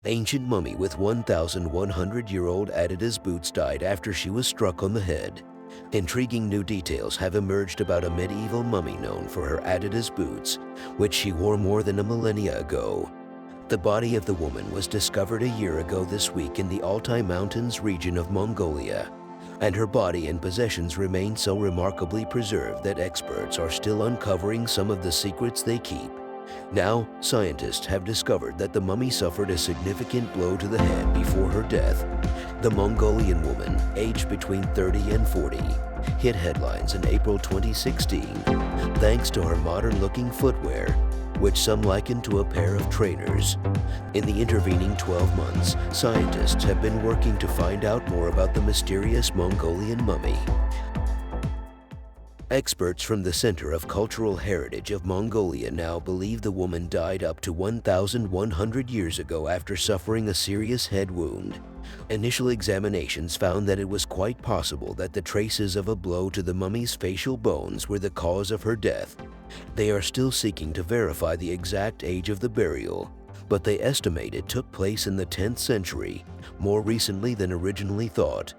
Ancient mummy with 1,100-year-old Adidas boots died after she was struck on the head. Intriguing new details have emerged about a medieval mummy known for her Adidas boots, which she wore more than a millennia ago. The body of the woman was discovered a year ago this week in the Altai Mountains region of Mongolia, and her body and possessions remain so remarkably preserved that experts are still uncovering some of the secrets they keep. Now, scientists have discovered that the mummy suffered a significant blow to the head before her death. The Mongolian woman, aged between 30 and 40, hit headlines in April 2016 thanks to her modern-looking footwear, which some liken to a pair of trainers. In the intervening 12 months, scientists have been working to find out more about the mysterious Mongolian mummy. Experts from the Center of Cultural Heritage of Mongolia now believe the woman died up to 1,100 years ago after suffering a serious head wound. Initial examinations found that it was quite possible that the traces of a blow to the mummy's facial bones were the cause of her death. They are still seeking to verify the exact age of the burial, but they estimate it took place in the 10th century, more recently than originally thought.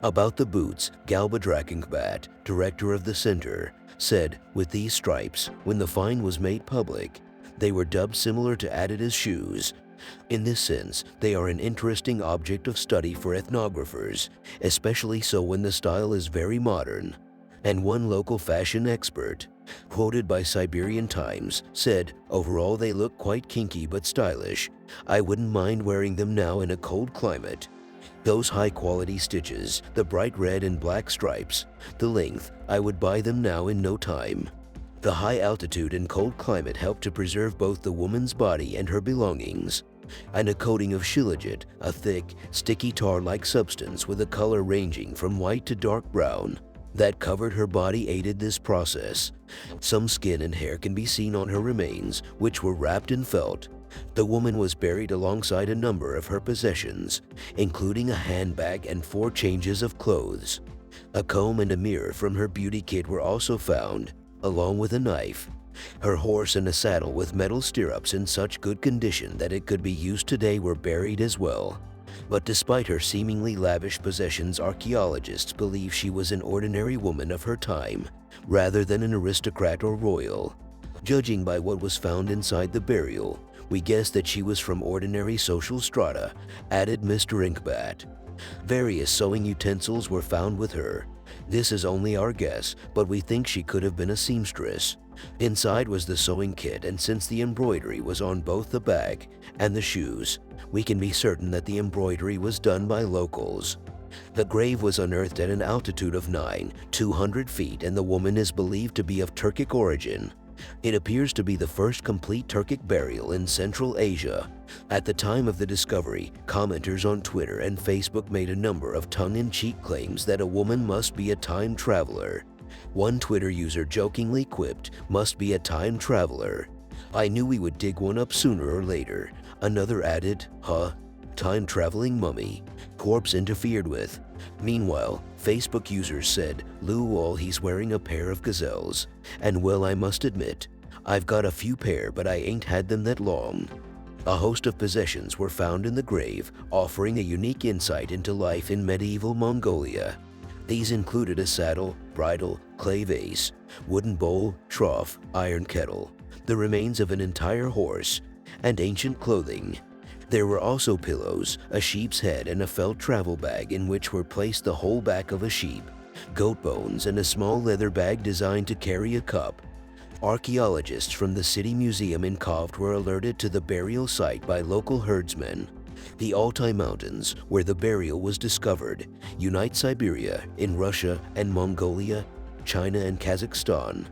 About the boots, Galbadrakingbat, director of the center, said, "With these stripes, when the find was made public, they were dubbed similar to Adidas shoes. In this sense, they are an interesting object of study for ethnographers, especially so when the style is very modern." And one local fashion expert, quoted by Siberian Times, said, "Overall they look quite kinky but stylish. I wouldn't mind wearing them now in a cold climate. Those high-quality stitches, the bright red and black stripes, the length, I would buy them now in no time." The high altitude and cold climate helped to preserve both the woman's body and her belongings. And a coating of shilajit, a thick, sticky tar-like substance with a color ranging from white to dark brown, that covered her body aided this process. Some skin and hair can be seen on her remains, which were wrapped in felt. The woman was buried alongside a number of her possessions, including a handbag and 4 changes of clothes. A comb and a mirror from her beauty kit were also found, along with a knife. Her horse and a saddle with metal stirrups in such good condition that it could be used today were buried as well. But despite her seemingly lavish possessions, archaeologists believe she was an ordinary woman of her time, rather than an aristocrat or royal. Judging by what was found inside the burial, we guess that she was from ordinary social strata, added Mr. Inkbat. Various sewing utensils were found with her. This is only our guess, but we think she could have been a seamstress. Inside was the sewing kit, and since the embroidery was on both the bag and the shoes, we can be certain that the embroidery was done by locals. The grave was unearthed at an altitude of 9,200 feet, and the woman is believed to be of Turkic origin. It appears to be the first complete Turkic burial in Central Asia. At the time of the discovery, commenters on Twitter and Facebook made a number of tongue-in-cheek claims that a woman must be a time traveler. One Twitter user jokingly quipped, "Must be a time traveler. I knew we would dig one up sooner or later." Another added, "Huh? Time-traveling mummy. Corpse interfered with." Meanwhile, Facebook users said, "Lol, he's wearing a pair of gazelles. And well, I must admit, I've got a few pair, but I ain't had them that long." A host of possessions were found in the grave, offering a unique insight into life in medieval Mongolia. These included a saddle, bridle, clay vase, wooden bowl, trough, iron kettle, the remains of an entire horse, and ancient clothing. There were also pillows, a sheep's head, and a felt travel bag in which were placed the whole back of a sheep, goat bones, and a small leather bag designed to carry a cup. Archaeologists from the City Museum in Kovd were alerted to the burial site by local herdsmen. The Altai Mountains, where the burial was discovered, unite Siberia in Russia and Mongolia, China and Kazakhstan.